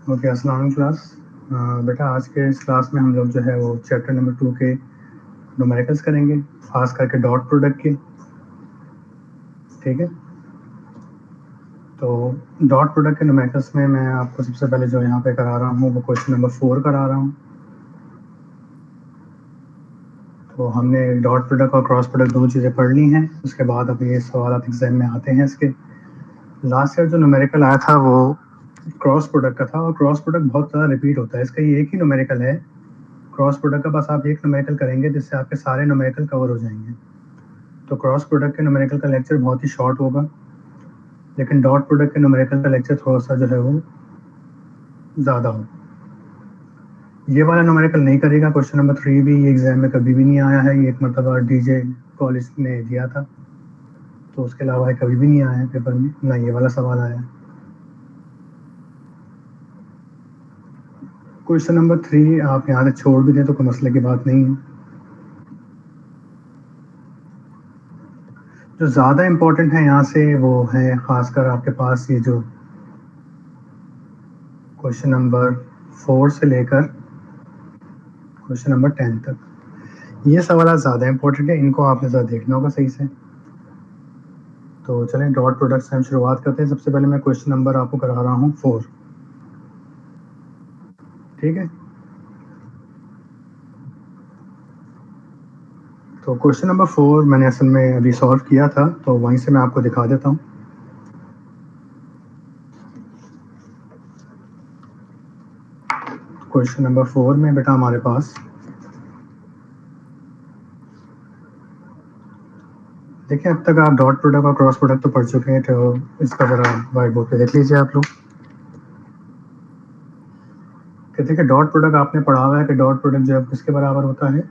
Okay, अस्सलाम वालेकुम class. बेटा आज के इस क्लास में हम लोग जो है वो चैप्टर नंबर 2 के न्यूमेरिकल्स करेंगे, खास करके डॉट प्रोडक्ट के। ठीक है, तो डॉट प्रोडक्ट के न्यूमेरिकल्स में मैं आपको सबसे पहले जो यहाँ पे करा रहा हूँ वो क्वेश्चन नंबर 4 करा रहा हूँ। तो हमने डॉट प्रोडक्ट और क्रॉस प्रोडक्ट दोनों चीज़ें पढ़ ली हैं। उसके बाद अभी ये सवाल एग्जाम में आते हैं इसके। लास्ट ईयर जो न्यूमेरिकल आया था वो क्रॉस प्रोडक्ट का था, और क्रॉस प्रोडक्ट बहुत ज़्यादा रिपीट होता है। इसका ये एक ही न्यूमेरिकल है क्रॉस प्रोडक्ट का, बस आप एक न्यूमेरिकल करेंगे जिससे आपके सारे न्यूमेरिकल कवर हो जाएंगे। तो क्रॉस प्रोडक्ट के न्यूमेरिकल का लेक्चर बहुत ही शॉर्ट होगा, लेकिन डॉट प्रोडक्ट के न्यूमेरिकल का लेक्चर थोड़ा सा जो है वो ज़्यादा हो। ये वाला न्यूमेरिकल नहीं करेगा। क्वेश्चन नंबर 3 भी ये एग्जाम में कभी भी नहीं आया है। ये एक मरतबा डीजे कॉलेज ने दिया था, तो उसके अलावा कभी भी नहीं आया है पेपर में, ना ये वाला सवाल आया है। क्वेश्चन नंबर 3 आप यहाँ से छोड़ भी दें तो कोई मसले की बात नहीं है। जो ज़्यादा इम्पोर्टेंट है यहाँ से वो है खासकर आपके पास ये जो क्वेश्चन नंबर 4 से लेकर क्वेश्चन नंबर 10 तक, ये सवाल ज़्यादा इम्पोर्टेंट है, इनको आपने ज़रा देखना होगा सही से। तो चलें डॉट प्रोडक्ट से हम शुरुआत करते हैं। सबसे पहले मैं क्वेश्चन नंबर आपको करा रहा हूँ 4। ठीक है, तो क्वेश्चन नंबर 4 मैंने असल में अभी सॉल्व किया था, तो वहीं से मैं आपको दिखा देता हूँ। क्वेश्चन नंबर 4 में बेटा हमारे पास देखिए, अब तक आप डॉट प्रोडक्ट और क्रॉस प्रोडक्ट तो पढ़ चुके हैं, तो इसका ज़रा व्हाइट बोर्ड पे देख लीजिए आप लोग। कहते हैं कि डॉट प्रोडक्ट आपने पढ़ा हुआ है कि डॉट प्रोडक्ट जो है किसके बराबर होता है,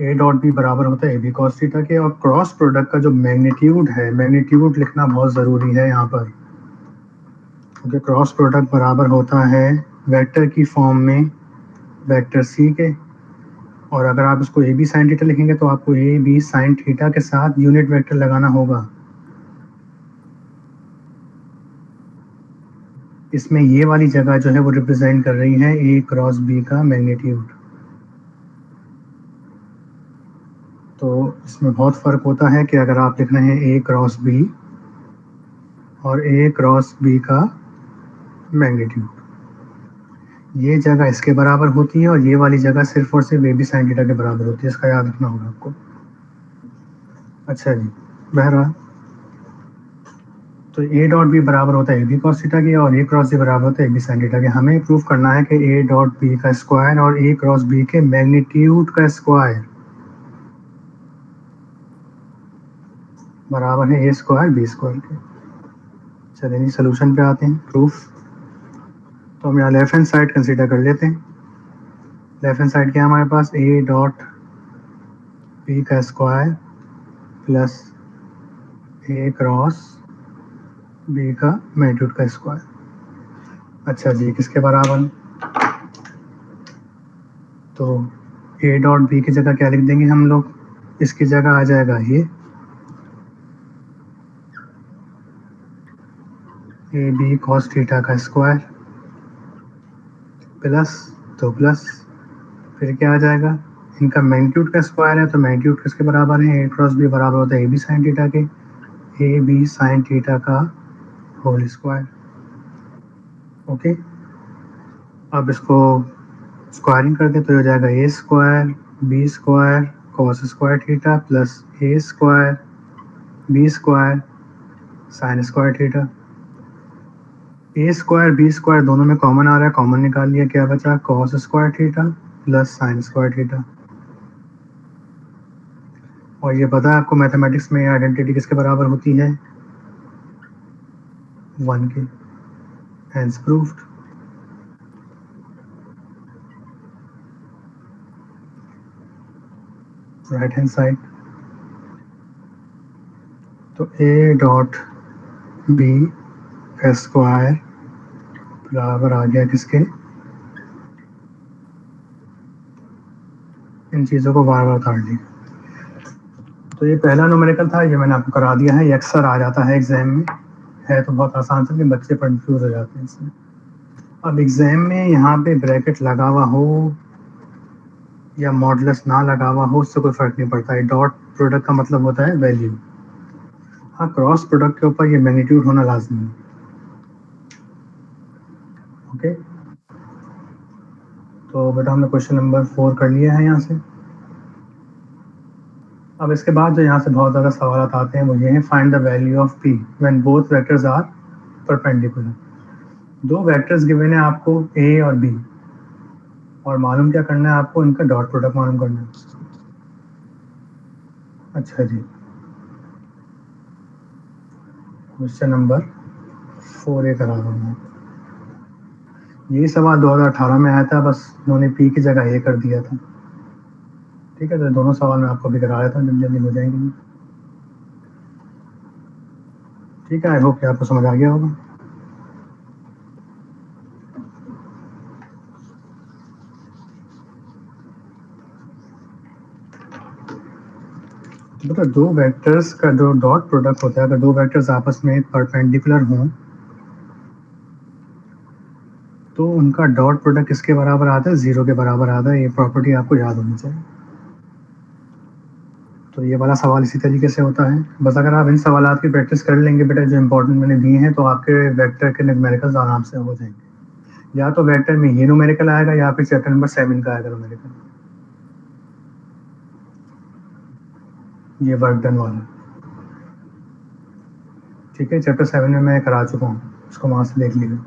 ए डॉट बी बराबर होता है ए बी कॉस थीटा के। और क्रॉस प्रोडक्ट का जो मैग्नीट्यूड है, मैग्नीट्यूड लिखना बहुत ज़रूरी है यहाँ पर, क्योंकि क्रॉस प्रोडक्ट बराबर होता है वेक्टर की फॉर्म में वेक्टर सी के। और अगर आप इसको ए बी साइन थीटा लिखेंगे तो आपको ए बी साइन थीटा के साथ यूनिट वेक्टर लगाना होगा। इसमें ये वाली जगह जो है वो रिप्रेजेंट कर रही है ए क्रॉस बी का मैग्नीट्यूड। तो इसमें बहुत फ़र्क होता है कि अगर आप लिख रहे हैं ए क्रॉस बी और ए क्रॉस बी का मैग्नीट्यूड, ये जगह इसके बराबर होती है और ये वाली जगह सिर्फ और सिर्फ ए बी साइन थीटा के बराबर होती है। इसका याद रखना होगा आपको। अच्छा जी, बहरहाल तो ए डॉट बी बराबर होता है ए बी कॉस थीटा के और ए क्रॉस बी बराबर होता है ए बी साइन थीटा के। हमें प्रूव करना है कि ए डॉट बी का स्क्वायर और ए क्रॉस बी के मैग्नीट्यूड का स्क्वायर बराबर है ए स्क्वायर बी स्क्वायर के। चलिए जी सोल्यूशन पे आते हैं, प्रूफ। तो हम यहाँ लेफ्ट हैंड साइड कंसीडर कर लेते हैं। लेफ्ट हैंड साइड क्या है हमारे पास, ए डॉट बी का स्क्वायर प्लस ए क्रॉस बी का मैग्नीट्यूड का स्क्वायर। अच्छा जी, किसके बराबर, तो ए डॉट बी की जगह क्या लिख देंगे हम लोग, इसकी जगह आ जाएगा ये ए बी कॉस थीटा का स्क्वायर प्लस, तो प्लस फिर क्या आ जाएगा, इनका मैग्नीट्यूड का स्क्वायर है तो मैग्नीट्यूड किसके बराबर है, ए क्रॉस बी बराबर होता है ए बी साइन थीटा के, ए बी साइन थीटा का होल स्क्वायर। ओके, अब इसको स्क्वायरिंग कर दे तो हो जाएगा A square B square cos square theta plus A square B square sine square theta. A square B square दोनों में कॉमन आ रहा है, कॉमन निकाल लिया, क्या बचा, cos square theta plus sign square theta. और ये पता है आपको मैथमेटिक्स में आइडेंटिटी किसके बराबर होती है, 1 के। Hence proved. Right hand side, तो ए डॉट बी का स्क्वायर बराबर आ गया किसके, इन चीज़ों को बार बार काट ली। तो ये पहला न्यूमेरिकल था, ये मैंने आपको करा दिया है। ये अक्सर आ जाता है एग्जाम में, है तो बहुत आसान से, लेकिन बच्चे कंफ्यूज हो जाते हैं इसमें। अब एग्जाम में यहाँ पे ब्रैकेट लगा हुआ हो या मॉडुलस ना लगा हुआ हो उससे कोई फर्क नहीं पड़ता है। डॉट प्रोडक्ट का मतलब होता है वैल्यू। हाँ, क्रॉस प्रोडक्ट के ऊपर ये मैग्नीट्यूड होना लाजमी है। ओके, तो बेटा हमने क्वेश्चन नंबर 4 कर लिया है यहाँ से। अब इसके बाद जो यहाँ से बहुत ज़्यादा सवाल आते हैं वो ये हैं, find the value of P when both vectors are perpendicular. दो वेक्टर्स गिवन है आपको ए और बी, और मालूम क्या करना है आपको, इनका डॉट प्रोडक्ट मालूम करना है। अच्छा जी, क्वेश्चन नंबर 4 करा रहा हूँ। ये सवाल 2018 में आया था, बस उन्होंने पी की जगह ए कर दिया था। ठीक है, तो दोनों सवाल मैं आपको अभी करा देता हूँ, जल्दी जल्दी हो जाएंगे। ठीक है, आई होप कि आपको समझ आ गया होगा। तो दो वेक्टर्स का जो डॉट प्रोडक्ट होता है, अगर दो वेक्टर्स आपस में परपेंडिकुलर हों तो उनका डॉट प्रोडक्ट किसके बराबर आता है, 0 के बराबर आता है। ये प्रॉपर्टी आपको याद होनी चाहिए। तो ये वाला सवाल इसी तरीके से होता है। बस अगर आप इन सवालात की प्रैक्टिस कर लेंगे बेटा जो इंपॉर्टेंट मैंने दिए हैं, तो आपके वेक्टर के न्यूमेरिकल्स आराम से हो जाएंगे। या तो वेक्टर में ये न्यूमेरिकल आएगा या फिर चैप्टर नंबर 7 का आएगा न्यूमेरिकल, ये वर्क डन वाला। ठीक है, चैप्टर 7 में मैं करा चुका हूँ, उसको वहाँ से देख लीजिए।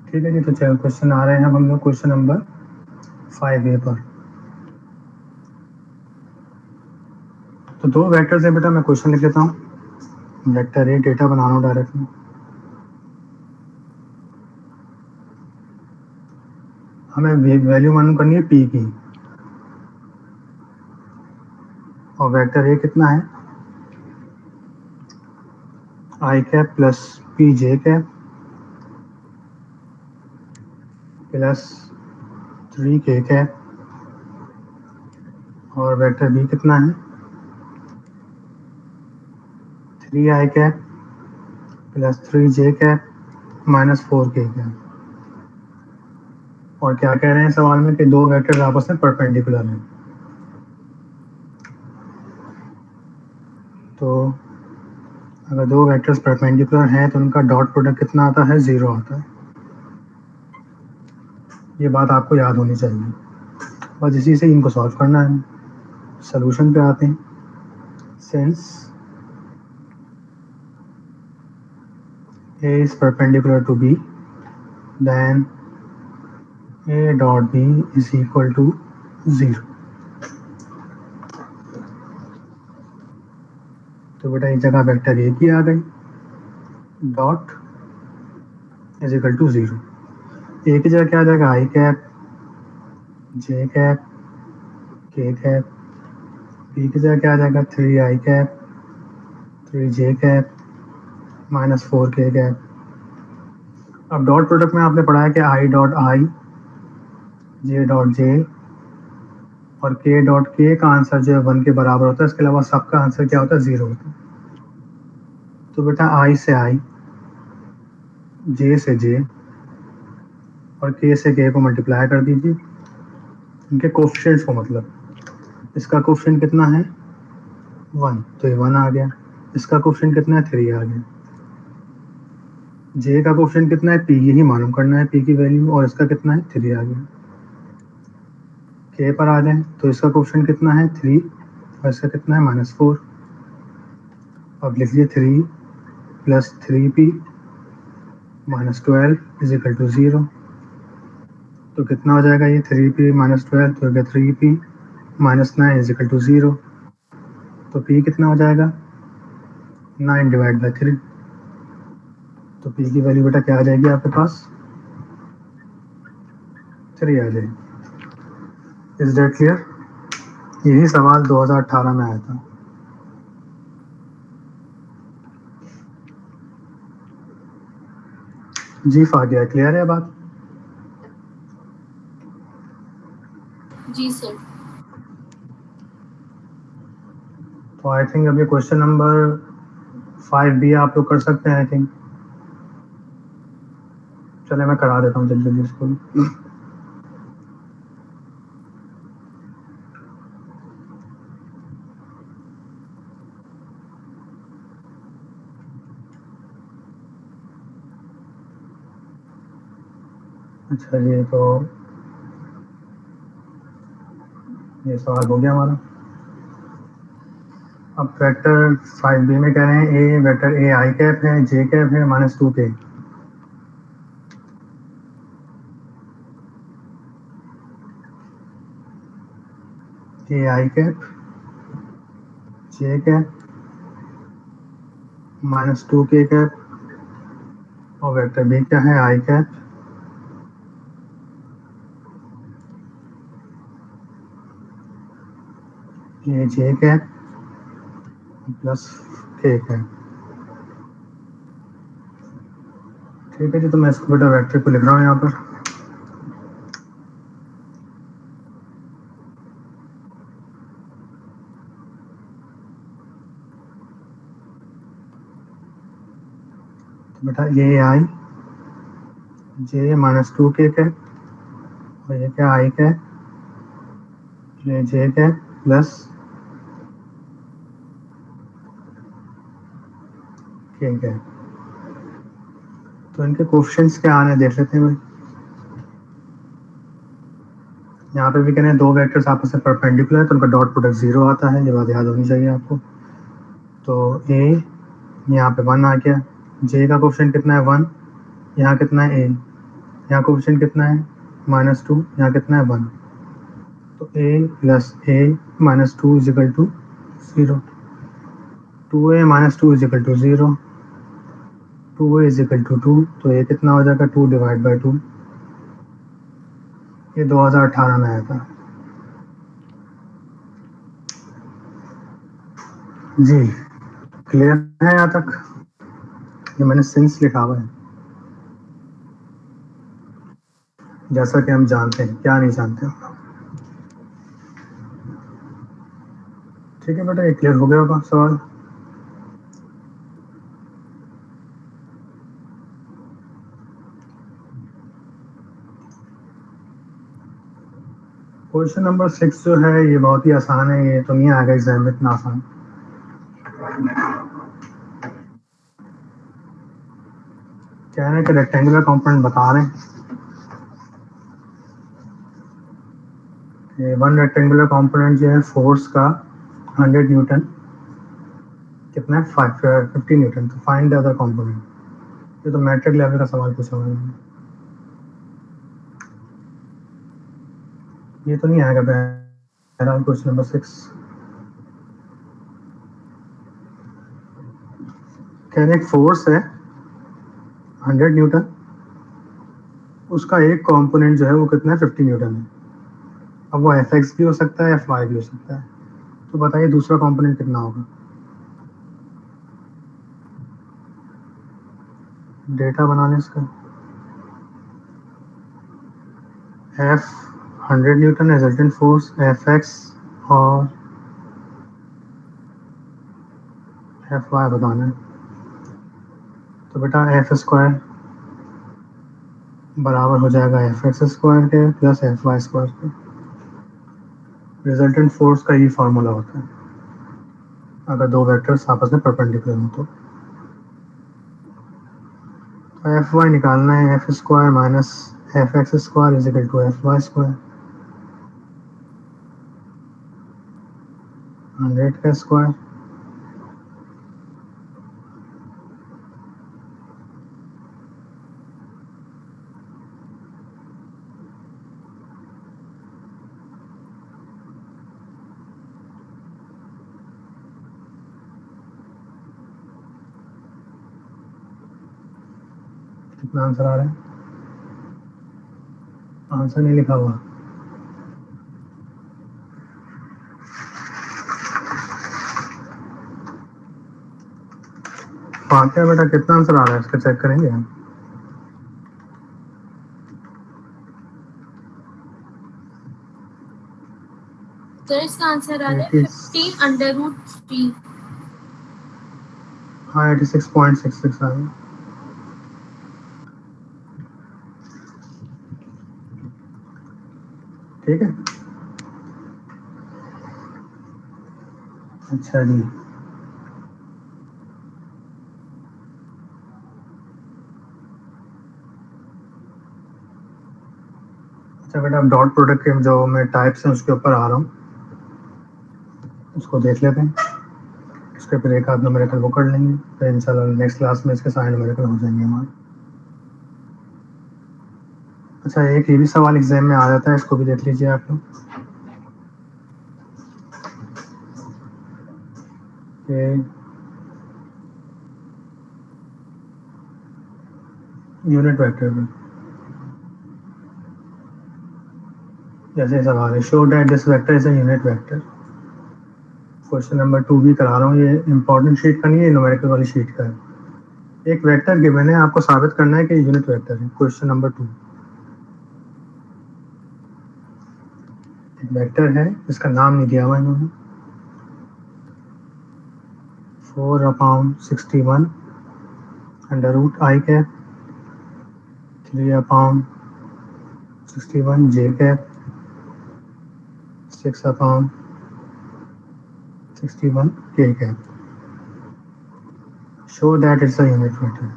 ठीक है जी, तो चलो क्वेश्चन आ रहे हैं हम लोग क्वेश्चन नंबर 5A पर। तो दो वेक्टर्स हैं बेटा, मैं क्वेश्चन लिख लेता हूँ। वेक्टर ए डेटा बनाना हूँ डायरेक्टली। हमें वैल्यू मालूम करनी है पी की, और वेक्टर ए कितना है, I cap plus P J cap plus 3K cap, और वेक्टर बी कितना है, 3I cap plus 3J cap minus 4K cap. और क्या कह रहे हैं सवाल में कि दो वेक्टर आपस में परपेंडिकुलर हैं। तो अगर दो वेक्टर्स परपेंडिकुलर हैं तो उनका डॉट प्रोडक्ट कितना आता है, 0 आता है। ये बात आपको याद होनी चाहिए। बस इसी से इनको सॉल्व करना है। सॉल्यूशन पे आते हैं। Since A is perpendicular to B, then A dot B is equal to 0। तो बेटा इस जगह वेक्टर ए की आ गई, डॉट इज इक्वल टू 0। ए की जगह क्या आ जाएगा, आई कैप जे कैप के कैप। बी की जगह क्या आ जाएगा, 3I cap 3J cap minus 4K cap. अब डॉट प्रोडक्ट में आपने पढ़ा है कि I dot I, J dot J और के डॉट के का आंसर जो है 1 के बराबर होता है। इसके अलावा सबका आंसर क्या होता है, 0 होता है। तो बेटा आई से आई, जे से जे और के से के को मल्टीप्लाई कर दीजिए, इनके कोफिशिएंट्स को। मतलब इसका कोफिशिएंट कितना है, 1, तो ये 1 आ गया। इसका कोफिशिएंट कितना है, 3 आ गया। जे का कोफिशिएंट कितना है, पी, यही मालूम करना है पी की वैल्यू, और इसका कितना है, 3 आ गया। के पर आ जाए तो इसका कोफिशिएंट कितना है, 3, और इसका कितना है, -4। अब लिख लीजिए 3 plus 3P minus 12 is equal to 0। तो कितना हो जाएगा ये, 3P माइनस 12 तो हो गया 3P minus 9 is equal to 0। तो P कितना हो जाएगा, 9 डिवाइड बाई 3। तो P की वैल्यू बेटा क्या आ जाएगी आपके पास, 3 आ जाएगी। Is that clear? यही सवाल 2018 में आया था। जी आ गया, क्लियर है बात? जी सर। तो आई थिंक अभी क्वेश्चन नंबर 5B आप लोग कर सकते हैं आई थिंक। चले मैं करा देता हूँ जल्दी जल्दी इसको। अच्छा जी, तो ये सवाल हो गया हमारा। अब वेक्टर 5B में कह रहे हैं ए वेक्टर ए आई कैप है, जे कैप है -2k। ए आई कैप, जे कैप, -2k कैप और वेक्टर बी क्या है आई कैप, ये जे कैप प्लस के कैप। ठीक है जी, तो मैं इसको बेटा वेक्टर को लिख रहा हूँ यहाँ पर। तो बेटा ये आई, जे -2k कैप और ये क्या आई कैप, ये जे कैप प्लस के कैप। तो इनके कोफिशिएंट्स क्या आ रहे हैं देख लेते हैं भाई। यहाँ पे भी कह रहे हैं दो वेक्टर्स आपस में परपेंडिकुलर है तो उनका डॉट प्रोडक्ट 0 आता है, ये बात याद होनी चाहिए आपको। तो ए यहाँ पे 1 आ गया, जे का कोफिशिएंट कितना है 1, यहाँ कितना है ए, यहाँ कोफिशिएंट कितना है -2, यहाँ कितना है 1। तो A plus A -2 is equal to 0, 2a -2 is equal to 0, 2a is equal to 2, तो ये कितना हो जाएगा 2 डिवाइड बाई 2। ये 2018 में आया था जी। क्लियर है यहाँ तक? ये मैंने सिंस लिखा हुआ है, जैसा कि हम जानते हैं, क्या नहीं जानते हम लोग। ठीक है बेटा, ये क्लियर हो गया होगा सवाल। क्वेश्चन नंबर 6 जो है ये बहुत ही आसान है, ये तो नहीं आएगा एग्जाम में इतना आसान। कह रहे हैं कि रेक्टेंगुलर कंपोनेंट बता रहे हैं कि वन रेक्टेंगुलर कंपोनेंट जो है फोर्स का 100 न्यूटन कितना है 50 न्यूटन। तो फाइंड द अदर कंपोनेंट। ये तो मैट्रिक लेवल का सवाल पूछा हुआ है, ये तो नहीं आएगा बहरहाल। क्वेश्चन नंबर 6 कह रहे हैं फोर्स है 100 न्यूटन, उसका एक कंपोनेंट जो है वो कितना है 50 न्यूटन है। अब वो एफ एक्स भी हो सकता है, एफ वाई भी हो सकता है। तो बताइए दूसरा कंपोनेंट कितना होगा। डेटा बनाने इसका F 100 Newton resultant force F x और एफ वाई बताना है। तो बेटा एफ स्क्वायर बराबर हो जाएगा एफ एक्स स्क्वायर के प्लस एफ वाई स्क्वायर के। रिजल्टेंट फोर्स का ये फार्मूला होता है अगर दो वेक्टर्स आपस में परपेंडिकुलर हो तो। एफ वाई निकालना है, F square minus F X square is equal to F Y square. 100 का स्क्वायर कितना आंसर आ रहा है? आंसर नहीं लिखा हुआ। फातिहा बेटा कितना आंसर आ रहा है इसका चेक करेंगे हम। सर इसका आंसर आ रहा है 15√3। हाँ 86.66 आ गया। ठीक है, अच्छा जी। अच्छा बेटा, अब डॉट प्रोडक्ट के जो मैं टाइप्स हैं उसके ऊपर आ रहा हूँ, उसको देख लेते हैं। उसके फिर एक आध न्यूमेरिकल वो कर लेंगे, फिर इंशाल्लाह नेक्स्ट क्लास में इसके सारे न्यूमेरिकल हो जाएंगे हमारे। अच्छा, एक ये भी सवाल एग्जाम में आ जाता है, इसको भी देख लीजिए आप लोग कि यूनिट वेक्टर में जैसे सवाल है, show that this vector is a unit vector. Question number 2 भी करा रहा हूँ, ये इंपॉर्टेंट शीट का नहीं है, न्यूमेरिकल वाली शीट का है। एक वेक्टर गिवन है, आपको साबित करना है कि यूनिट वेक्टर है। क्वेश्चन नंबर 2, एक वेक्टर है जिसका नाम नहीं दिया हुआ इन्होंने, 4/61 under root I cap 3/61 J cap 6/61 K cap. Show that it's a unit vector.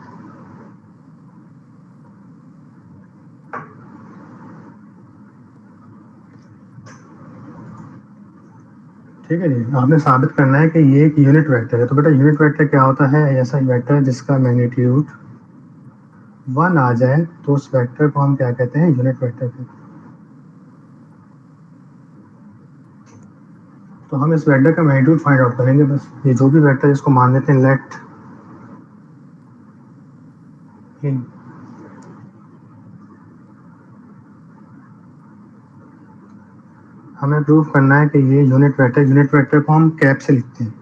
ठीक है जी, आपने साबित करना है कि ये एक यूनिट वेक्टर है। तो बेटा यूनिट वेक्टर क्या होता है? ऐसा वेक्टर जिसका मैग्नीट्यूड 1 आ जाए तो उस वेक्टर को हम क्या कहते हैं? यूनिट वेक्टर कहते हैं। तो हम इस वेक्टर का मैग्नीट्यूड फाइंड आउट करेंगे बस। ये जो भी वेक्टर इसको मान लेते हैं लेट हमें प्रूव करना है कि ये यूनिट वेक्टर को हम कैप से लिखते हैं।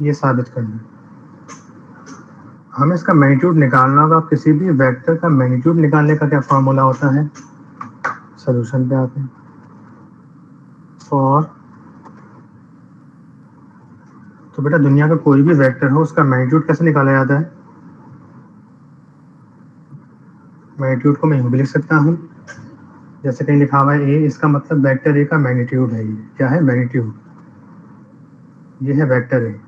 ये साबित करना है। हमें इसका मैग्नीट्यूड निकालना होगा। किसी भी वेक्टर का मैग्नीट्यूड निकालने का क्या फॉर्मूला होता है? सॉल्यूशन पे आते हैं। फॉर, तो बेटा दुनिया का कोई भी वेक्टर हो उसका मैग्नीट्यूड कैसे निकाला जाता है? मैग्नीट्यूड को मैं यूं भी लिख सकता हूँ, जैसे कहीं लिखा हुआ है ए, इसका मतलब वेक्टर ए का मैग्नीट्यूड है। ये क्या है? मैग्नीट्यूड। ये है वेक्टर ए,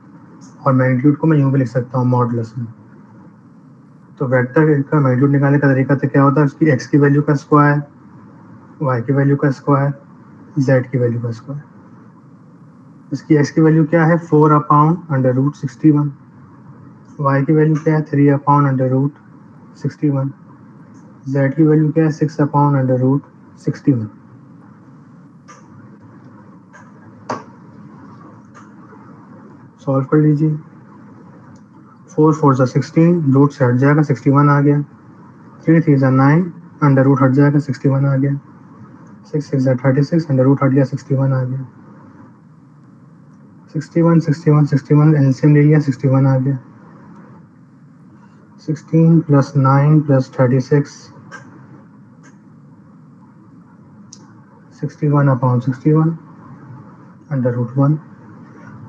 और मैग्नीट्यूड को मैं यूं भी लिख सकता हूँ मॉडुलस में। तो वेक्टर का मैग्नीट्यूड निकालने का तरीका तो क्या होता है? उसकी एक्स की वैल्यू का स्क्वायर, वाई की वैल्यू का स्क्वायर, जेड की वैल्यू का स्क्वायर। इसकी एक्स की वैल्यू क्या है? 4/√61। वाई की वैल्यू क्या है? 3/√61। जेड की वैल्यू क्या है? 6/√61। सॉल्व कर लीजिए। 4 4 जा 16, रूट से हट जाएगा 61 आ गया। 3 3 जा 9, अंडर रूट हट जाएगा 61 आ गया। 6 6 जा 36, अंडर रूट हट गया 61 आ गया। 61 61 61 एलसीएम ले लिया 61 आ गया। 16 + 9 + 36 61/61 √1।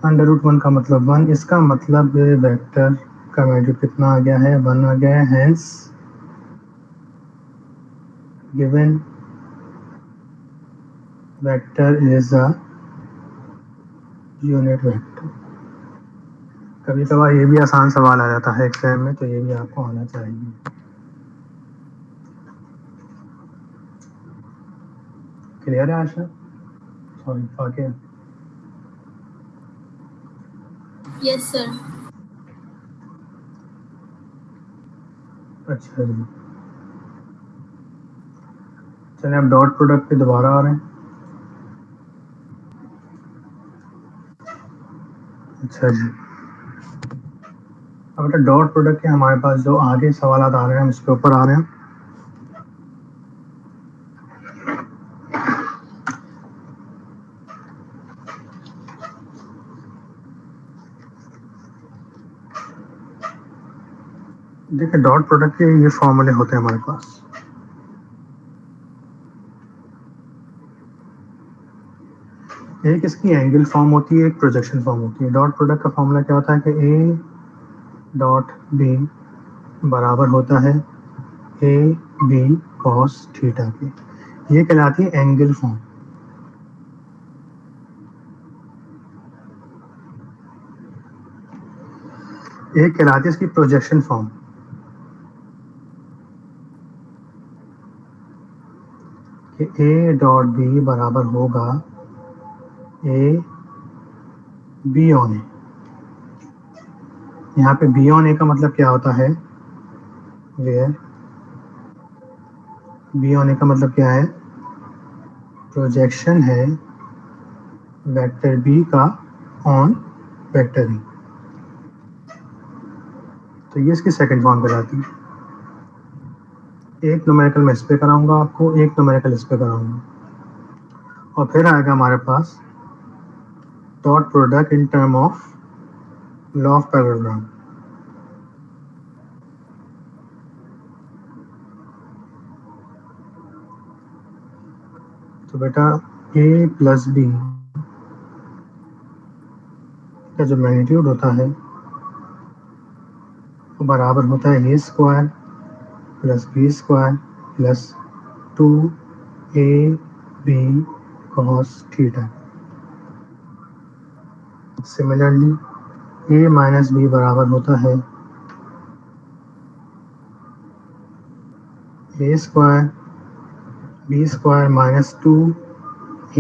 √1 का मतलब 1, इसका मतलब वेक्टर का मैग्नीट्यूड कितना आ गया है? 1 आ गया है। Hence given vector is a unit vector. कभी कभार ये भी आसान सवाल आ जाता है एग्जाम में, तो ये भी आपको आना चाहिए। क्लियर है आशा? सॉरी फाके। Yes sir. अच्छा जी, चलिए अब डॉट प्रोडक्ट पे दोबारा आ रहे हैं। अच्छा जी, अब बेटा डॉट प्रोडक्ट के हमारे पास जो आगे सवाल आ रहे हैं हम इसके ऊपर आ रहे हैं। देखिए डॉट प्रोडक्ट के ये फॉर्मूले होते हैं हमारे पास। एक इसकी एंगल फॉर्म होती है, एक प्रोजेक्शन फॉर्म होती है। डॉट प्रोडक्ट का फॉर्मूला क्या होता है कि ए डॉट बी बराबर होता है ए बी कॉस थीटा के। ये कहलाती है एंगल फॉर्म। एक कहलाती है इसकी प्रोजेक्शन फॉर्म। कि ए डॉट बी बराबर होगा ए बी ऑन ए। यहाँ पे बी ऑन ए का मतलब क्या होता है, वेयर बी ऑन ए का मतलब क्या है, प्रोजेक्शन है वेक्टर बी का ऑन वेक्टर ए। तो ये इसकी सेकंड फॉर्म कहलाती है। एक न्यूमेरिकल मैं इस पे कराऊंगा आपको, एक न्यूमेरिकल इस पे कराऊंगा, और फिर आएगा हमारे पास dot product in term of law of parallelogram. तो बेटा ए प्लस बी का जो मैग्नीट्यूड होता है वो बराबर होता है A square plus B square plus 2ab cos थीटा। सिमिलरली a माइनस बी बराबर होता है A square B square minus 2ab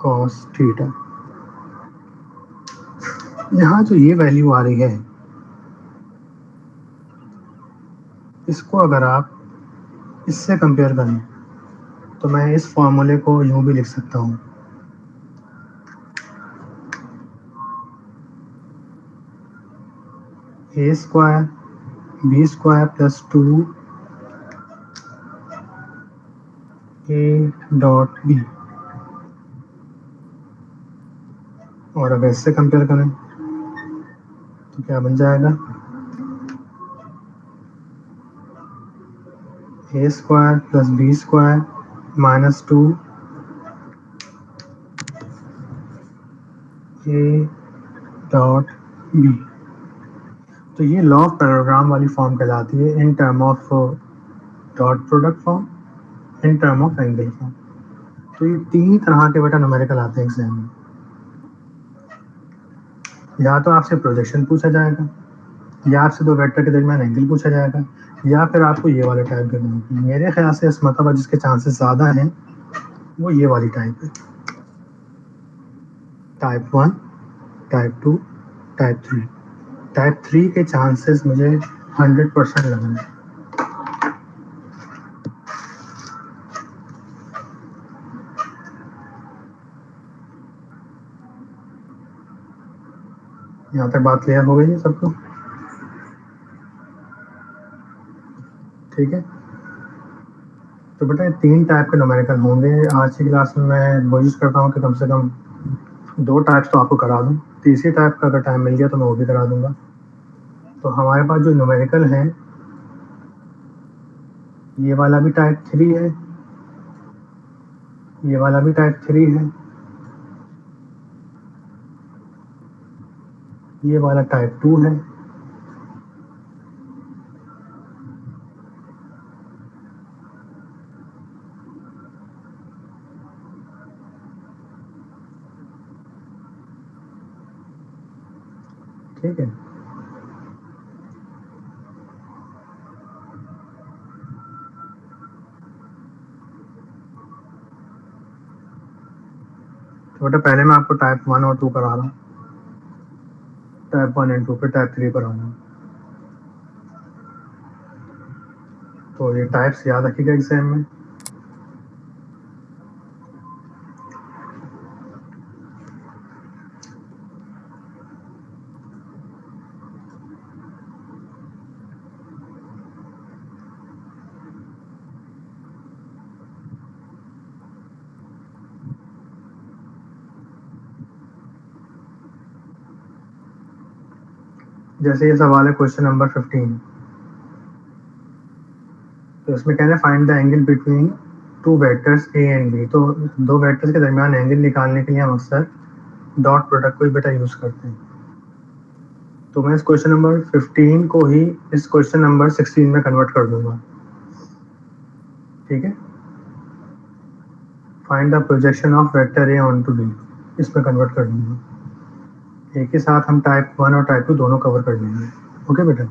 cos थीटा। यहाँ जो ये वैल्यू आ रही है, इसको अगर आप इससे कंपेयर करें तो मैं इस फॉर्मूले को यूँ भी लिख सकता हूँ, A square B square plus 2a dot B. और अगर इससे कंपेयर करें तो क्या बन जाएगा, A square plus B square minus 2a dot B. तो ये लॉ ऑफ पैरेललोग्राम वाली फॉर्म कहलाती है in term of dot product form, in term of angle form. तो ये तीन तरह के बेटा न्यूमेरिकल आते हैं एग्जाम में। या तो आपसे प्रोजेक्शन पूछा जाएगा, या आपसे दो वेक्टर के दरमियान एंगल पूछा जाएगा, या फिर आपको ये वाले टाइप करना होगी। मेरे ख्याल से इस मतलब जिसके चांसेस ज़्यादा हैं वो ये वाली टाइप है, टाइप 1, टाइप 2, टाइप 3। टाइप 3 के चांसेस मुझे 100% लग रहे हैं। यहाँ तक बात क्लियर हो गई है सबको, ठीक है। तो बेटा तीन टाइप के न्यूमेरिकल होंगे आज की क्लास में। मैं कोशिश करता हूँ कि कम से कम 2 टाइप्स तो आपको करा दूँ, तीसरी टाइप का अगर टाइम मिल गया तो मैं वो भी करा दूंगा। तो हमारे पास जो न्यूमेरिकल है, ये वाला भी टाइप 3 है, ये वाला भी टाइप 3 है, ये वाला टाइप 2 है, ठीक है। तो बेटा पहले मैं आपको टाइप 1 और 2 करा रहा हूँ, टाइप 1 एंड 2, फिर टाइप 3 कराऊंगा। तो ये टाइप्स याद रखिएगा एग्जाम में। जैसे ये सवाल है क्वेश्चन नंबर 15, तो इसमें कहना है find the angle between two vectors A and B. तो दो वेक्टर्स के दरमियान एंगल निकालने के लिए हम अक्सर डॉट प्रोडक्ट को ही बेटा यूज करते हैं। तो मैं इस क्वेश्चन नंबर 15 को ही इस क्वेश्चन नंबर 16 में कन्वर्ट कर दूंगा। ठीक है, find the projection of vector A on to B, इसमें कन्वर्ट कर दूंगा। एक ही साथ हम टाइप 1 और टाइप 2 दोनों कवर कर लेंगे। ओके बेटा,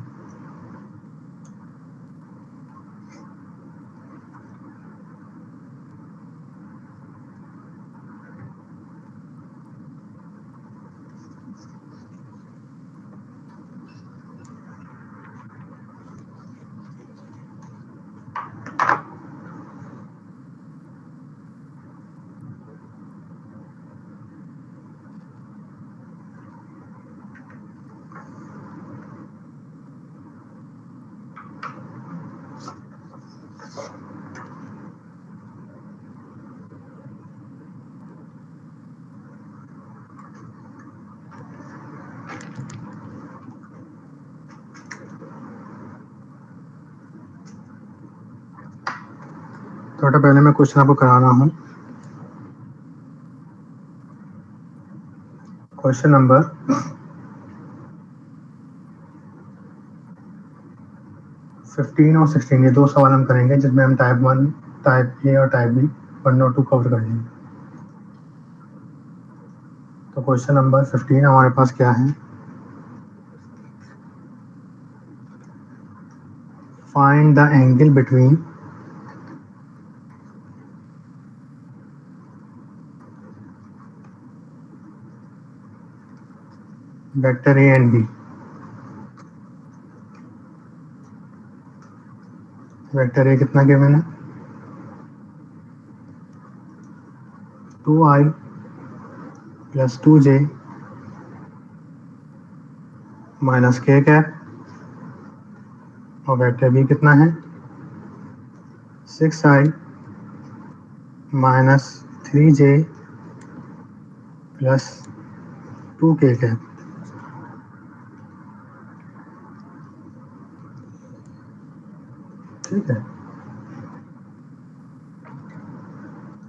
थोड़ा पहले मैं क्वेश्चन आपको कराना हूँ। क्वेश्चन नंबर 15 और 16 ये दो सवाल हम करेंगे जिसमें हम टाइप 1, टाइप ए और टाइप बी 1 और 2 कवर कर लेंगे। तो क्वेश्चन नंबर 15 हमारे पास क्या है, find the angle between vector A and B. Vector A कितना गिवन है, 2i प्लस 2j माइनस k कैप, और वेक्टर बी कितना है 6i minus 3j plus 2k cap. ठीक है,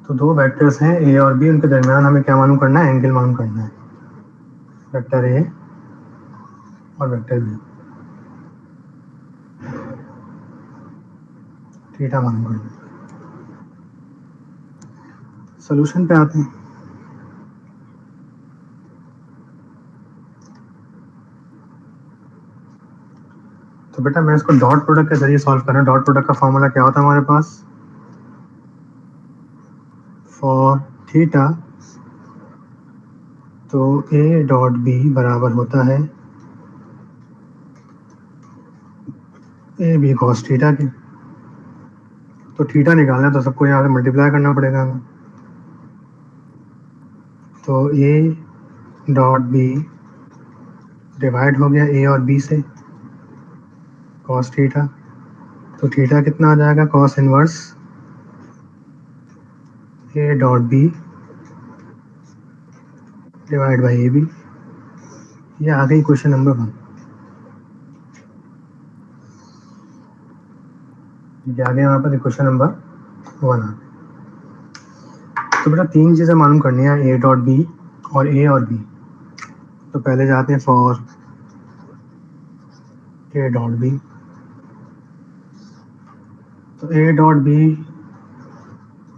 तो दो वेक्टर्स हैं ए और बी, उनके दरमियान हमें क्या मालूम करना है, एंगल मालूम करना है। वेक्टर ए और वेक्टर बी थीटा मालूम करना है। सोल्यूशन पे आते हैं। तो बेटा मैं इसको डॉट प्रोडक्ट के जरिए सॉल्व कर रहा हूँ। डॉट प्रोडक्ट का फॉर्मूला क्या होता है हमारे पास, फॉर थीटा तो ए डॉट बी बराबर होता है ए बी कॉस थीटा के। तो थीटा निकालना है तो सबको यहाँ से मल्टीप्लाई करना पड़ेगा हमें। तो ए डॉट बी डिवाइड हो गया ए और बी से, कॉस थीटा। तो थीटा कितना आ जाएगा, cos inverse A dot B divide by A B. ये आ गई क्वेश्चन नंबर 1। ये आ गया हमारे पास क्वेश्चन नंबर 1 आ गया। तो बेटा तीन चीज़ें मालूम करनी है, ए डॉट बी और ए और बी। तो पहले जाते हैं फॉर ए डॉट बी। तो ए डॉट बी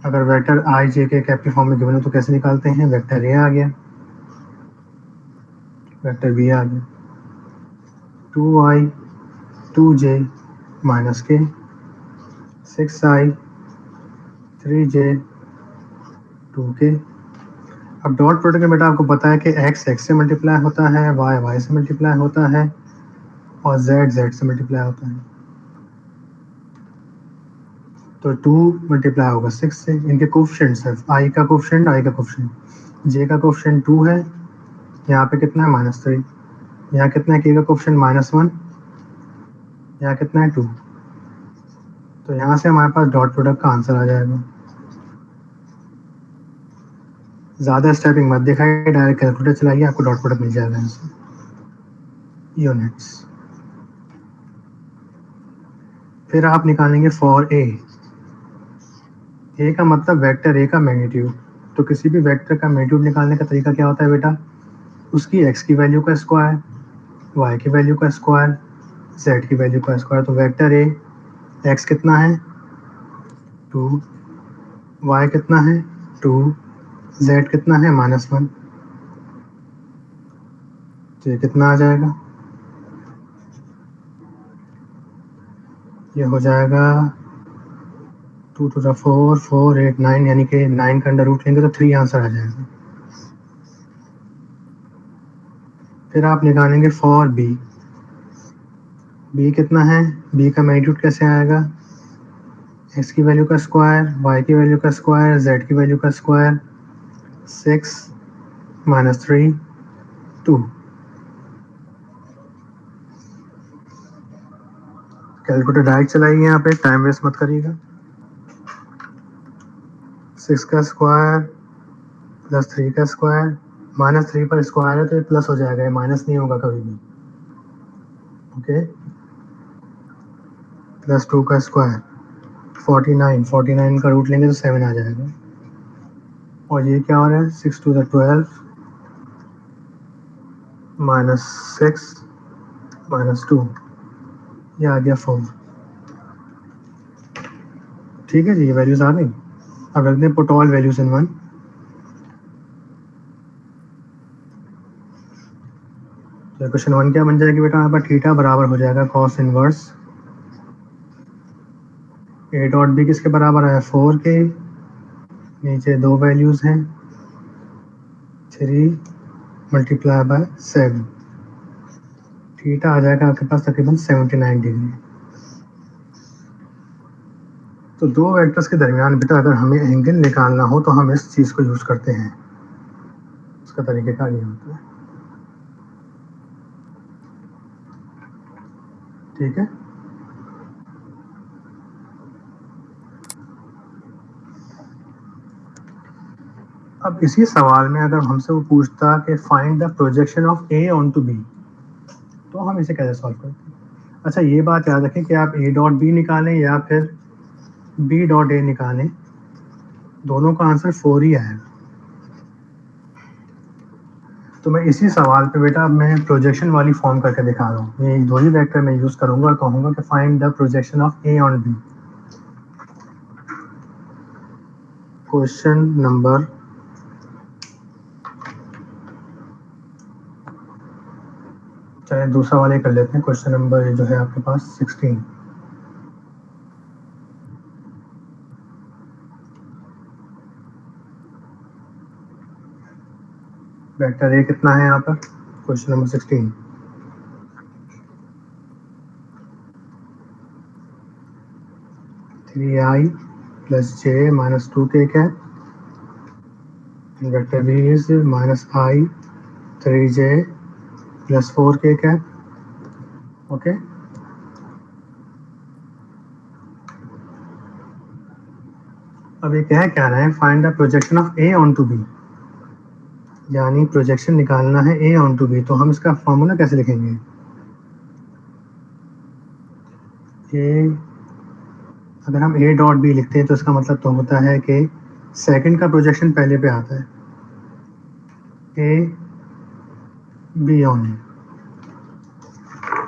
अगर vector I J K cap के फॉर्म में गिवन हो तो कैसे निकालते हैं, वेक्टर ए आ गया, वेक्टर बी आ गया, 2i 2j माइनस के, 6i 3j 2k। अब डॉट प्रोडक्ट में बेटा आपको पता है कि x x से मल्टीप्लाई होता है, y y से मल्टीप्लाई होता है और z z से मल्टीप्लाई होता है। तो 2 मल्टीप्लाई होगा 6 से। इनके कोफिशिएंट्स है, i का कोफिशिएंट, i का कोफिशिएंट, j का कोफिशिएंट 2 है, यहाँ पे कितना है -3, यहाँ कितना है k का कोफिशिएंट -1, यहाँ कितना है 2। तो यहाँ से हमारे पास डॉट प्रोडक्ट का आंसर आ जाएगा। ज़्यादा स्टेपिंग मत दिखाइए, डायरेक्ट कैलकुलेटर चलाइए, आपको डॉट प्रोडक्ट मिल जाएगा यहाँ से। यूनिट्स। फिर आप निकालेंगे फॉर ए का मतलब वेक्टर ए का मैग्नीट्यूड। तो किसी भी वेक्टर का मैग्नीट्यूड निकालने का तरीका क्या होता है बेटा, उसकी एक्स की वैल्यू का स्क्वायर, वाई की वैल्यू का स्क्वायर, जेड की वैल्यू का स्क्वायर। तो वेक्टर ए एक्स कितना है 2, वाई कितना है 2, जेड कितना है -1। तो ये कितना आ जाएगा, ये हो जाएगा 2 to the 4 4 8 9, यानी कि 9 का अंडर रूट लेंगे तो 3 आंसर आ जाएगा। फिर आप निकालेंगे फॉर बी। बी कितना है, बी का मैग्नीट्यूड कैसे आएगा, एक्स की वैल्यू का स्क्वायर, वाई की वैल्यू का स्क्वायर, जेड की वैल्यू का स्क्वायर, 6 -3 2। कैलकुलेटर डायरेक्ट चलाइए, यहाँ पे टाइम वेस्ट मत करिएगा। 6 का स्क्वायर प्लस 3 का स्क्वायर, -3 पर स्क्वायर है तो ये प्लस हो जाएगा, ये माइनस नहीं होगा कभी भी। ओके, प्लस 2 का स्क्वायर 49 का रूट लेंगे तो 7 आ जाएगा। और ये क्या हो रहा है, 6 to the 12 -6 -2, ये आ गया 4। ठीक है जी, ये वैल्यूज आ गई। अब रख दें पुट ऑल वैल्यूज इन 1। तो क्वेश्चन 1 क्या बन जाएगी बेटा, यहाँ पर थीटा बराबर हो जाएगा cos inverse A dot B किसके बराबर है 4 के, नीचे दो वैल्यूज हैं 3 × 7। थीटा आ जाएगा आपके पास तकरीबन 79 डिग्री। तो दो वेक्टर्स के दरमियान बेटा अगर हमें एंगल निकालना हो तो हम इस चीज़ को यूज़ करते हैं। उसका तरीक़ेकार ये होता है, ठीक है। अब इसी सवाल में अगर हमसे वो पूछता कि find the projection of A on to B, तो हम इसे कैसे सॉल्व करते हैं। अच्छा, ये बात याद रखें कि आप ए डॉट बी निकालें या फिर बी डॉट ए निकालें, दोनों का आंसर 4 ही आएगा। तो मैं इसी सवाल पे बेटा अब मैं प्रोजेक्शन वाली फॉर्म करके दिखा रहा हूँ। ये दो ही वेक्टर मैं यूज़ करूँगा और कहूँगा कि find the projection of A on B. Question number चलिए दूसरा वाले कर लेते हैं। क्वेश्चन नंबर जो है आपके पास 16। वेक्टर ए कितना है यहाँ पर, question number 16 3i + j - 2k cap, vector B is -i 3j + 4k cap. Okay, अब ये क्या रहा है, find the projection of A on to B, यानी प्रोजेक्शन निकालना है ए ऑन टू बी। तो हम इसका फॉर्मूला कैसे लिखेंगे, ए अगर हम ए डॉट बी लिखते हैं तो इसका मतलब तो होता है कि सेकंड का प्रोजेक्शन पहले पे आता है, ए बी ऑन,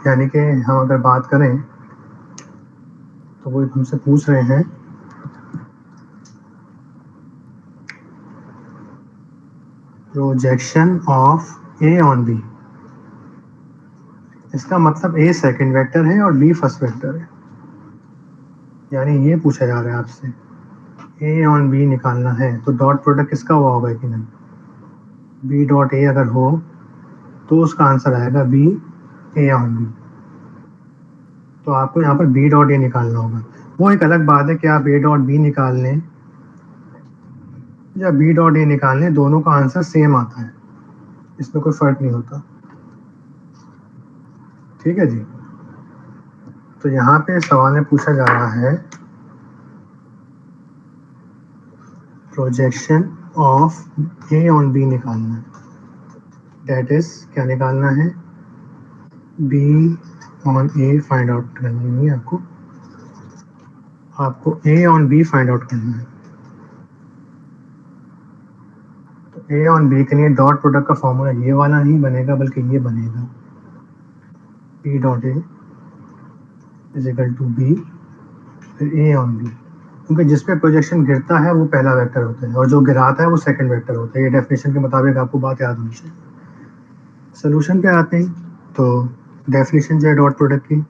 यानी कि हम अगर बात करें तो वो हमसे पूछ रहे हैं projection of A on B. इसका मतलब ए सेकंड वेक्टर है और बी फर्स्ट वेक्टर है, यानी ये पूछा जा रहा है आपसे ए ऑन बी निकालना है तो डॉट प्रोडक्ट किसका हुआ होगा कि नहीं, बी डॉट ए अगर हो तो उसका आंसर आएगा बी ए ऑन बी। तो आपको यहाँ पर बी डॉट ए निकालना होगा। वो एक अलग बात है कि आप ए डॉट बी निकाल लें या बी डॉट ए निकाल लें, दोनों का आंसर सेम आता है, इसमें कोई फर्क नहीं होता। ठीक है जी। तो यहाँ पे सवाल में पूछा जा रहा है projection of A on B निकालना है, डेट इज क्या निकालना है, B on A find out करनी है आपको A on B find out करना है। तो ए ऑन बी के लिए डॉट प्रोडक्ट का फॉर्मूला ये वाला नहीं बनेगा बल्कि ये बनेगा P dot A is equal to B फिर ए ऑन बी, क्योंकि जिस पे प्रोजेक्शन गिरता है वो पहला वेक्टर होता है और जो गिराता है वो सेकंड वेक्टर होता है। ये डेफिनेशन के मुताबिक आपको बात याद होनी चाहिए। सोल्यूशन पे आते हैं तो डेफिनेशन जो है डॉट प्रोडक्ट की,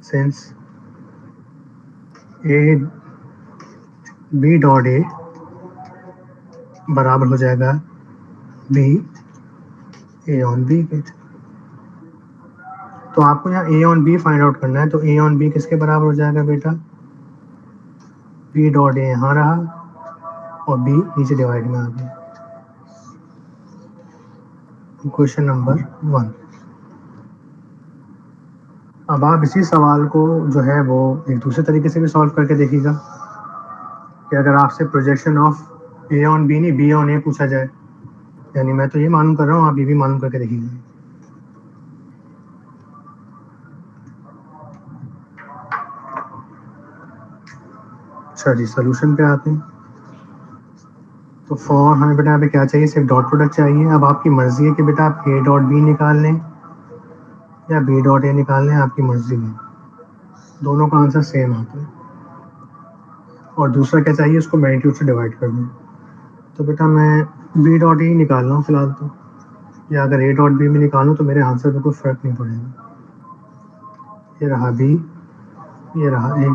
since A B dot A बराबर हो जाएगा बी ए ऑन बी के। तो आपको यहाँ ए ऑन बी फाइंड आउट करना है, तो ए ऑन बी किसके बराबर हो जाएगा बेटा, बी डॉट ए यहाँ रहा और बी नीचे डिवाइड में आ गया। Question number 1। अब आप इसी सवाल को जो है वो एक दूसरे तरीके से भी सॉल्व करके देखिएगा कि अगर आपसे projection of A on B नहीं बी ऑन ए पूछा जाए, यानी मैं तो ये मालूम कर रहा हूँ, आप ये भी मालूम करके देखिएगा। अच्छा जी, सोल्यूशन पे आते हैं। तो फॉर हमें बेटा यहाँ पे क्या चाहिए, सिर्फ डॉट प्रोडक्ट चाहिए। अब आपकी मर्जी है कि बेटा आप ए डॉट बी निकाल लें या बी डॉट ए निकाल लें, आपकी मर्जी है, दोनों का आंसर सेम आता है। और दूसरा क्या चाहिए, उसको मैग्नीट्यूड से डिवाइड कर दूँ। तो बेटा मैं बी डॉट ए निकाल रहा हूँ फिलहाल तो, या अगर ए डॉट बी में निकालूँ तो मेरे आंसर में कोई फ़र्क नहीं पड़ेगा। ये रहा बी, ये रहा ए।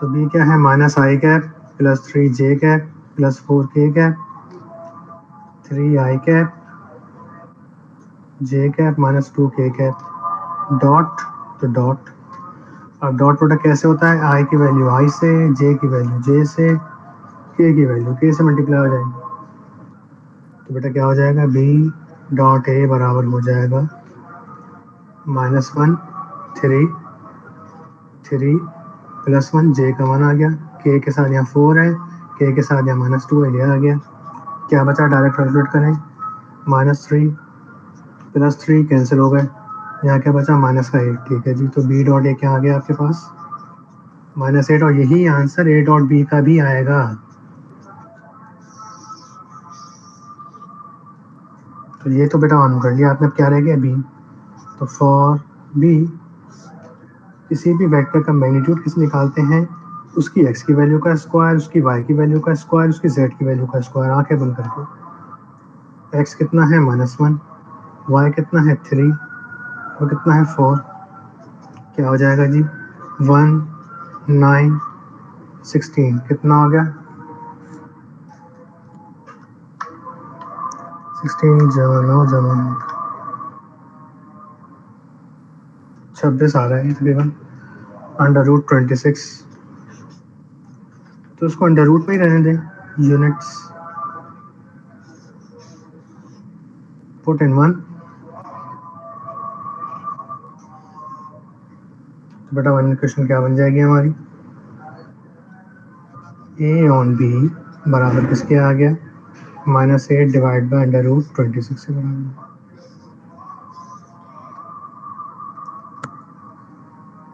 तो बी क्या है, माइनस आई कैप प्लस 3 जे कैप प्लस 4 के कैप 3 आई कैप जे कैप माइनस 2 के कैप डॉट। तो डॉट, अब डॉट प्रोडक्ट कैसे होता है, आई की वैल्यू आई से, जे की वैल्यू जे से, के की वैल्यू के से मल्टीप्लाई हो जाएगी। तो बेटा क्या हो जाएगा, बी डॉट ए बराबर हो जाएगा -1 3 प्लस 1 जे का 1 आ गया, के के साथ यहाँ 4 है, के साथ यहाँ -2 है, ये आ गया। क्या बचा, डायरेक्ट कैलकुलेट करें, -3 प्लस 3 कैंसिल हो गए, यहाँ क्या बचा -1। ठीक है जी, तो बी डॉट ए क्या आ गया आपके पास -8, और यही आंसर ए डॉट बी का भी आएगा। तो ये तो बेटा मालूम कर लिया आपने, अब क्या रह गया बी। तो फॉर बी किसी भी वेक्टर का मैग्नीट्यूड किस निकालते हैं, उसकी x की वैल्यू का स्क्वायर, उसकी y की वैल्यू का स्क्वायर, उसकी z की वैल्यू का स्क्वायर, आंखें बंद करके। x कितना है -1, y कितना है 3 और कितना है 4, क्या हो जाएगा जी 1 9 16, कितना हो गया 16 जमा 9 जमा 26 आ रहा है तकरीबन √26। तो उसको अंडर रूट में ही रहने दें, यूनिट्स पुट इन 1। तो बेटा वन क्वेश्चन क्या बन जाएगी हमारी, ए ऑन बी बराबर किसके आ गया -8 डिवाइड बाई √26 से बराबर।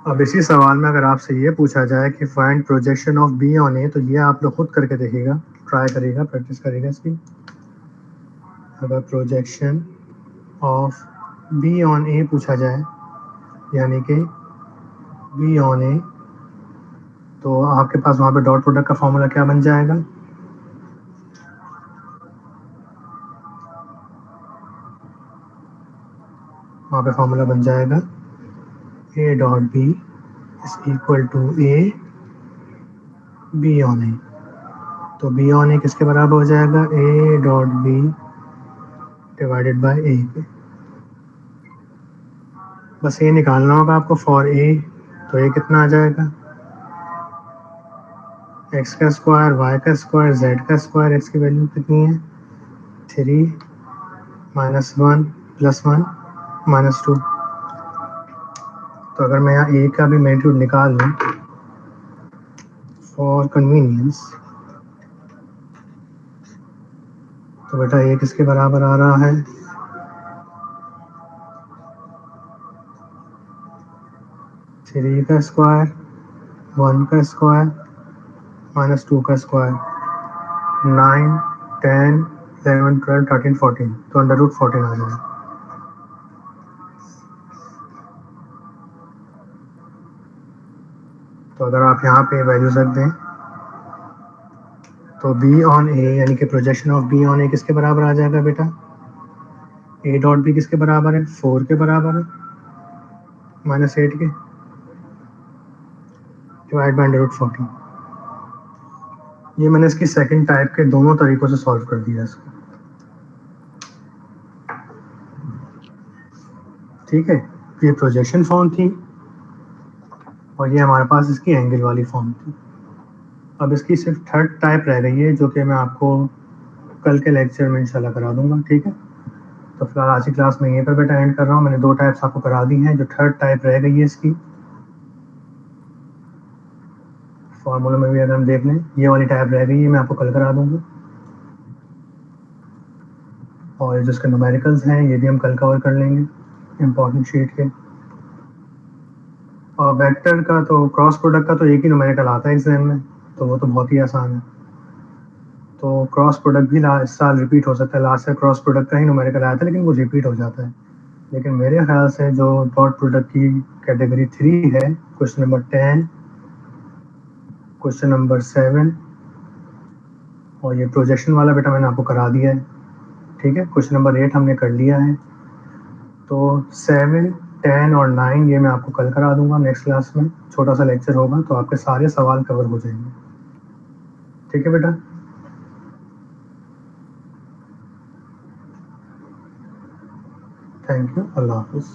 अब इसी सवाल में अगर आपसे ये पूछा जाए कि find projection of B on A, तो ये आप लोग खुद करके देखिएगा, ट्राई करिएगा, प्रैक्टिस करिएगा इसकी। अगर projection of B on A पूछा जाए, यानी कि बी ऑन ए, तो आपके पास वहाँ पे डॉट प्रोडक्ट का फॉर्मूला क्या बन जाएगा, वहाँ पे फॉर्मूला बन जाएगा A dot B is equal to A B on A. तो बी ऑन ए किसके बराबर हो जाएगा, A dot B divided by A पे। बस ए निकालना होगा आपको फॉर ए, तो ए कितना आ जाएगा, एक्स का स्क्वायर वाई का स्क्वायर जेड का स्क्वायर, एक्स की वैल्यू कितनी है 3 -1 प्लस 1 -2। तो अगर मैं यहाँ ए का भी मैग्नीट्यूड निकाल लूँ फॉर कन्वीनियंस, तो बेटा ए किसके बराबर आ रहा है, 3 का स्क्वायर, 1 का स्क्वायर, -2 का स्क्वायर, 9, 10, 11, 12, 13, 14, तो √14 आ जाएगा। तो अगर आप यहाँ पे वैल्यूज रख दें तो बी ऑन ए यानी कि projection of B on A किसके बराबर आ जाएगा बेटा? ए डॉट बी किसके बराबर है? 4 के बराबर है, -8 के, डिवाइड बाय √14। ये मैंने इसकी सेकंड टाइप के दोनों तरीकों से सॉल्व कर दिया इसको। ठीक है, ये प्रोजेक्शन फॉर्म थी और ये हमारे पास इसकी एंगल वाली फॉर्म थी। अब इसकी सिर्फ थर्ड टाइप रह गई है जो कि मैं आपको कल के लेक्चर में इंशाल्लाह करा दूंगा। ठीक है, तो फिलहाल आज की क्लास में यहीं पर बेटा एंड कर रहा हूँ। मैंने 2 टाइप्स आपको करा दी हैं। जो थर्ड टाइप रह गई है इसकी फॉर्मूला में भी अगर हम देख लें, ये वाली टाइप रह गई है, मैं आपको कल करा दूंगा। और जिसके न्यूमेरिकल्स हैं ये भी हम कल कवर कर लेंगे इम्पोर्टेंट शीट के। और वेक्टर का तो क्रॉस प्रोडक्ट का तो एक ही न्यूमेरिकल आता है एग्जाम में, तो वो तो बहुत ही आसान है। तो क्रॉस प्रोडक्ट भी इस साल रिपीट हो सकता है। लास्ट ईयर क्रॉस प्रोडक्ट का ही न्यूमेरिकल आया था लेकिन वो रिपीट हो जाता है। लेकिन मेरे ख्याल से जो डॉट प्रोडक्ट की कैटेगरी 3 है, क्वेश्चन नंबर 10, क्वेश्चन नंबर 7 और ये प्रोजेक्शन वाला बेटा मैंने आपको करा दिया है। ठीक है, क्वेश्चन नंबर 8 हमने कर लिया है। तो 7, 10 और 9 ये मैं आपको कल करा दूंगा नेक्स्ट क्लास में। छोटा सा लेक्चर होगा तो आपके सारे सवाल कवर हो जाएंगे। ठीक है बेटा, थैंक यू, अल्लाह हाफिज़।